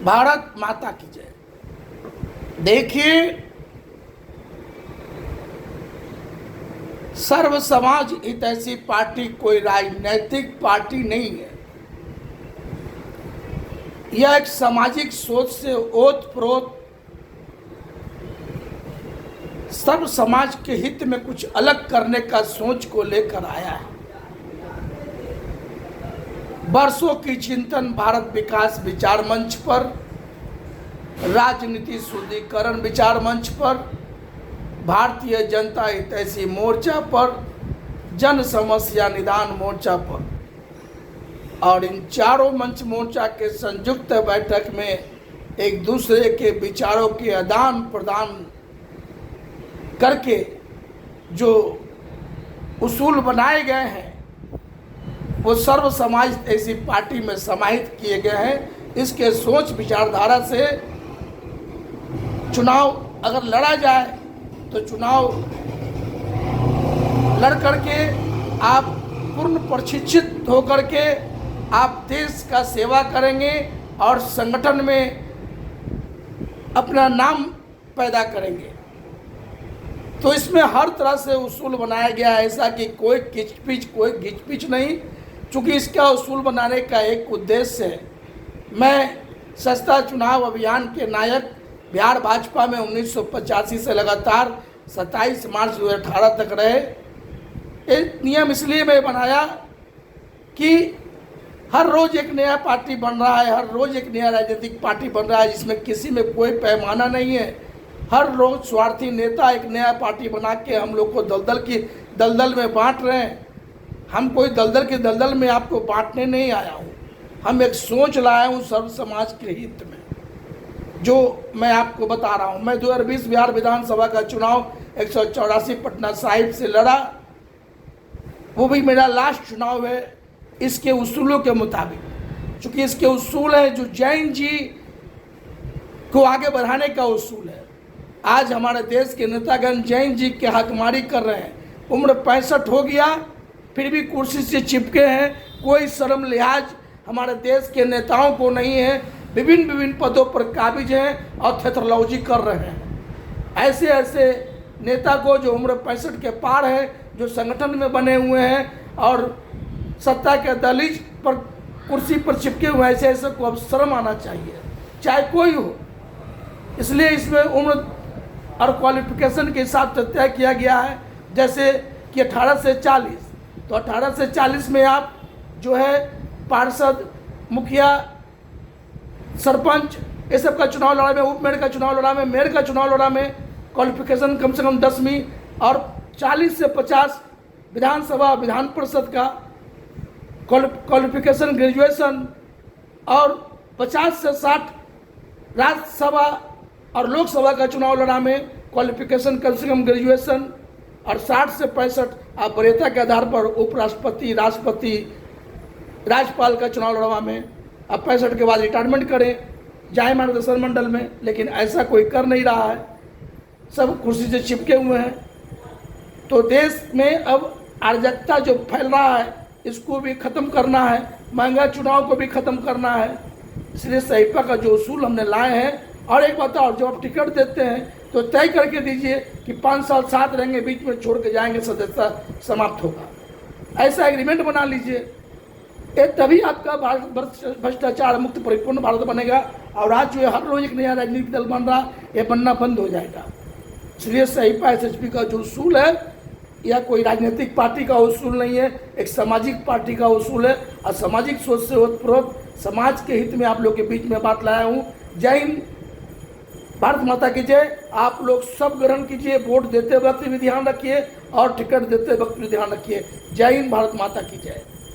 भारत माता की जय। देखिए, सर्व समाज हितैषी पार्टी कोई राजनीतिक पार्टी नहीं है। यह एक सामाजिक सोच से ओतप्रोत सर्व समाज के हित में कुछ अलग करने का सोच को लेकर आया है। वर्षों की चिंतन भारत विकास विचार मंच पर, राजनीति शुद्धिकरण विचार मंच पर, भारतीय जनता हितैषी मोर्चा पर, जन समस्या निदान मोर्चा पर और इन चारों मंच मोर्चा के संयुक्त बैठक में एक दूसरे के विचारों के आदान प्रदान करके जो उसूल बनाए गए हैं वो सर्व समाज ऐसी पार्टी में समाहित किए गए हैं। इसके सोच विचारधारा से चुनाव अगर लड़ा जाए तो चुनाव लड़ करके आप पूर्ण प्रशिक्षित होकर के आप देश का सेवा करेंगे और संगठन में अपना नाम पैदा करेंगे। तो इसमें हर तरह से उसूल बनाया गया है, ऐसा कि कोई घिचपिच नहीं। चूँकि इसका उसूल बनाने का एक उद्देश्य है। मैं सस्ता चुनाव अभियान के नायक बिहार भाजपा में 1985 से लगातार 27 मार्च 2018 तक रहे। एक नियम इसलिए मैं बनाया कि हर रोज़ एक नया पार्टी बन रहा है, हर रोज़ एक नया राजनीतिक पार्टी बन रहा है जिसमें किसी में कोई पैमाना नहीं है। हर रोज़ स्वार्थी नेता एक नया पार्टी बना के हम लोग को दलदल में बांट रहे हैं। हम कोई दलदल के दलदल में आपको बांटने नहीं आया हूँ। हम एक सोच लाया हूँ सर्व समाज के हित में, जो मैं आपको बता रहा हूँ। मैं 2020 बिहार विधानसभा का चुनाव 184 पटना साहिब से लड़ा, वो भी मेरा लास्ट चुनाव है इसके उसूलों के मुताबिक। चूँकि इसके उसूल है जो जैन जी को आगे बढ़ाने का उसूल है। आज हमारे देश के नेतागण जैन जी के हकमारी कर रहे हैं। उम्र 65 हो गया फिर भी कुर्सी से चिपके हैं। कोई शर्म लिहाज हमारे देश के नेताओं को नहीं है। विभिन्न पदों पर काबिज हैं और थेथरोलॉजी कर रहे हैं। ऐसे नेता को जो उम्र 65 के पार है, जो संगठन में बने हुए हैं और सत्ता के दहलीज पर कुर्सी पर चिपके हुए, ऐसे को अब शर्म आना चाहिए, चाहे कोई हो। इसलिए इसमें उम्र और क्वालिफिकेशन के हिसाब से तय किया गया है। जैसे कि 18 से 40, तो 18 से 40 में आप जो है पार्षद, मुखिया, सरपंच ये सब का चुनाव लड़ा में, उप मेयर का चुनाव लड़ा में, मेयर का चुनाव लड़ा में क्वालिफिकेशन कम से कम 10वीं, और 40 से 50 विधानसभा विधान परिषद का क्वालिफिकेशन ग्रेजुएशन, और 50 से 60 राज्यसभा और लोकसभा का चुनाव लड़ा में क्वालिफिकेशन कम से कम ग्रेजुएशन, और 60 से 65 आप वरीयता के आधार पर उपराष्ट्रपति, राष्ट्रपति, राज्यपाल का चुनाव लड़वा में। अब 65 के बाद रिटायरमेंट करें, जाए मार्गदर्शन मंडल में, लेकिन ऐसा कोई कर नहीं रहा है। सब कुर्सी से चिपके हुए हैं। तो देश में अब अराजकता जो फैल रहा है इसको भी ख़त्म करना है, महंगा चुनाव को भी ख़त्म करना है। इसलिए सहीपा का जो उसूल हमने लाए हैं। और एक बात और, जब आप टिकट देते हैं तो तय करके दीजिए कि 5 साल साथ रहेंगे, बीच में छोड़ के जाएंगे, सदस्यता समाप्त होगा। ऐसा एग्रीमेंट बना लीजिए। तभी आपका भारत भ्रष्टाचार मुक्त परिपूर्ण भारत बनेगा। और आज जो है हर रोज एक नया राजनीतिक दल बन रहा, ये बनना बंद हो जाएगा। इसलिए सहीपा SHP का जो उसूल है यह कोई राजनीतिक पार्टी का उसूल नहीं है, एक सामाजिक पार्टी का उसूल है। और सामाजिक सोच से ओतप्रोत समाज के हित में आप लोग के बीच में बात लाया हूँ। जय हिंद, भारत माता की जय। आप लोग सब ग्रहण कीजिए, वोट देते वक्त भी ध्यान रखिए और टिकट देते वक्त भी ध्यान रखिए। जय हिंद, भारत माता की जय।